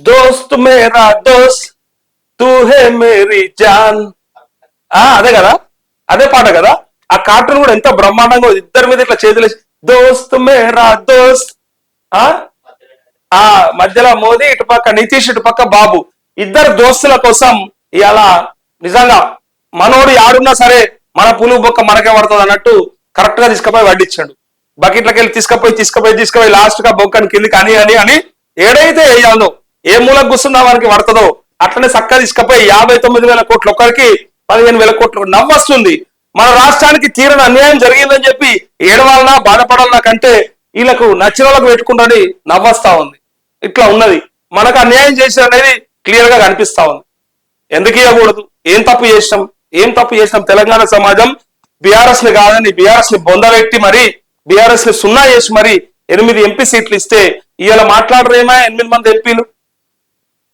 దోస్త్ మేరా దోస్త్ తూ హే మేరీ జాన్. అదే కదా, అదే పాట కదా. ఆ కార్టూన్ కూడా ఎంత బ్రహ్మాండంగా ఉంది. ఇద్దరి మీద ఇట్లా చేతులు దోస్త్ మేరా దోస్త్. ఆ ఆ మధ్యలో మోదీ, ఇటుపక్క నితీష్, ఇటుపక్క బాబు, ఇద్దరు దోస్తుల కోసం ఇవాళ నిజంగా మనోడు యాడున్నా సరే మన పులుగు బొక్క మనకే పడుతుంది అన్నట్టు కరెక్ట్ గా తీసుకుపోయి వడ్డించాడు. బకెట్లకి వెళ్ళి తీసుకుపోయి లాస్ట్ గా బొక్కని కిందికి అని అని అని ఏడైతే వేయాలో, ఏ మూలకు కూర్చున్నా వానికి పడుతుందో అట్లనే చక్కగా తీసుకుపోయి 59,000 కోట్లు ఒక్కరికి 15,000 కోట్లు నవ్వొస్తుంది. మన రాష్ట్రానికి తీరని అన్యాయం జరిగిందని చెప్పి ఏడవాలన్నా బాధపడాలన్నా కంటే వీళ్ళకు నచ్చిన వాళ్ళకు పెట్టుకుంటారని నవ్వొస్తా ఉంది. ఇట్లా ఉన్నది. మనకు అన్యాయం చేసిన అనేది క్లియర్ గా కనిపిస్తా ఉంది. ఎందుకు ఇవ్వకూడదు? ఏం తప్పు చేసినాం? తెలంగాణ సమాజం బీఆర్ఎస్ ని కాదని బీఆర్ఎస్ ని బొందబెట్టి మరి బీఆర్ఎస్ ని సున్నా చేసి మరి 8 ఎంపీ సీట్లు ఇస్తే ఇవాళ మాట్లాడరేమా 8 మంది ఎంపీలు,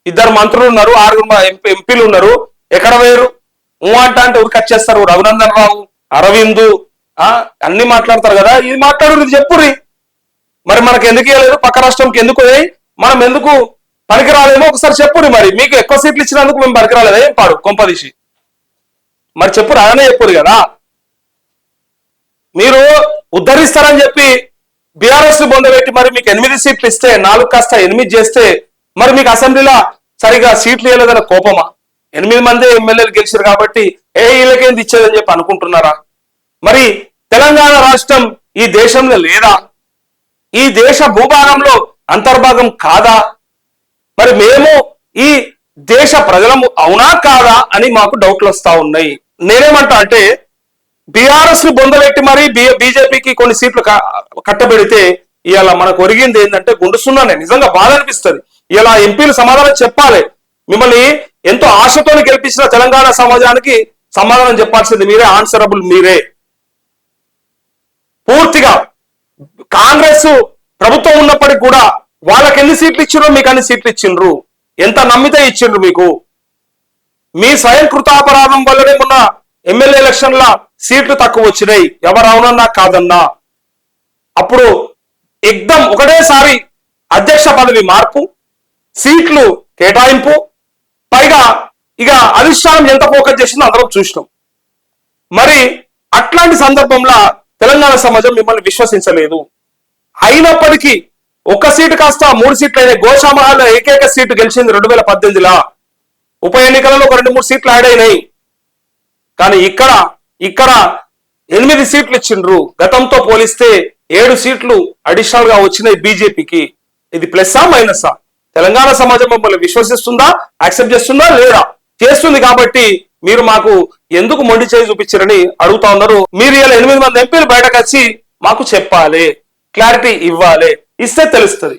2 మంత్రులు ఉన్నారు, 6 ఎంపీలు ఉన్నారు. ఎక్కడ వేరు? అంటే ఉరికొచ్చేస్తారు. రఘునందన్ రావు, అరవింద్ అన్ని మాట్లాడతారు కదా. ఇది మాట్లాడు, ఇది చెప్పుర్రి. మరి మనకు ఎందుకు ఇవ్వలేదు? పక్క రాష్ట్రంకి ఎందుకు? మనం ఎందుకు పనికిరాలేమో ఒకసారి చెప్పుర్రి. మరి మీకు ఎక్కువ సీట్లు ఇచ్చినందుకు మేము పనికిరాలేదా ఏం పాడు కొంపదీసి? మరి చెప్పురు, అలానే చెప్పురు కదా. మీరు ఉద్ధరిస్తారని చెప్పి బీఆర్ఎస్ ని బొందబెట్టి మరి మీకు 8 సీట్లు ఇస్తే 4 కాస్త 8 చేస్తే మరి మీకు అసెంబ్లీలో సరిగా సీట్లు ఇవ్వలేదన్న కోపమా? 8 మంది ఎమ్మెల్యేలు గెలిచారు కాబట్టి వీళ్ళకేంది ఇచ్చేదని చెప్పి అనుకుంటున్నారా? మరి తెలంగాణ రాష్ట్రం ఈ దేశంలో లేదా? ఈ దేశ భూభాగంలో అంతర్భాగం కాదా? మరి మేము ఈ దేశ ప్రజలము అవునా కాదా అని మాకు డౌట్లు వస్తా ఉన్నాయి. నేనేమంటా అంటే బీఆర్ఎస్ ని బొందబెట్టి మరి బీజేపీకి కొన్ని సీట్లు కట్టబెడితే ఇవాళ మనకు ఒరిగింది ఏంటంటే గుండు సున్నానే. నిజంగా బాధ అనిపిస్తుంది. ఇలా ఎంపీలు సమాధానం చెప్పాలి. మిమ్మల్ని ఎంతో ఆశతో గెలిపించిన తెలంగాణ సమాజానికి సమాధానం చెప్పాల్సింది మీరే, ఆన్సరబుల్ మీరే. పూర్తిగా కాంగ్రెస్ ప్రభుత్వం ఉన్నప్పటికీ కూడా వాళ్ళకి ఎన్ని సీట్లు ఇచ్చిండ్రు, మీకు అన్ని సీట్లు ఇచ్చిండ్రు. ఎంత నమ్మితే ఇచ్చిండ్రు మీకు? మీ స్వయం కృతాపరాధం వల్లనే మొన్న ఎమ్మెల్యే ఎలక్షన్ల సీట్లు తక్కువ వచ్చినాయి. ఎవరు అవునన్నా కాదన్నా. అప్పుడు ఎగ్దం ఒకటేసారి అధ్యక్ష పదవి మార్పు, సీట్లు కేటాయింపు, పైగా ఇక అధిష్టానం ఎంత ఫోకస్ చేసిందో అందరం చూసినాం. మరి అట్లాంటి సందర్భంలో తెలంగాణ సమాజం మిమ్మల్ని విశ్వసించలేదు. అయినప్పటికీ 1 సీటు కాస్త 3 సీట్లు అయినాయి. గోషామహల్లో ఏకైక సీటు గెలిచింది 2018లో. ఉప ఎన్నికలలో ఒక 2-3 సీట్లు యాడ్ అయినాయి. కానీ ఇక్కడ 8 సీట్లు ఇచ్చిండ్రు. గతంతో పోలిస్తే 7 సీట్లు అడిషనల్ గా వచ్చినాయి బీజేపీకి. ఇది ప్లస్సా మైనసా? తెలంగాణ సమాజం మమ్మల్ని విశ్వసిస్తుందా, యాక్సెప్ట్ చేస్తుందా లేదా? చేస్తుంది. కాబట్టి మీరు మాకు ఎందుకు మొండి చేయి చూపించారని అడుగుతా ఉన్నారు. మీరు ఇలా 8 మంది ఎంపీలు బయటకు వచ్చి మాకు చెప్పాలి, క్లారిటీ ఇవ్వాలి. ఇస్తే తెలుస్తుంది.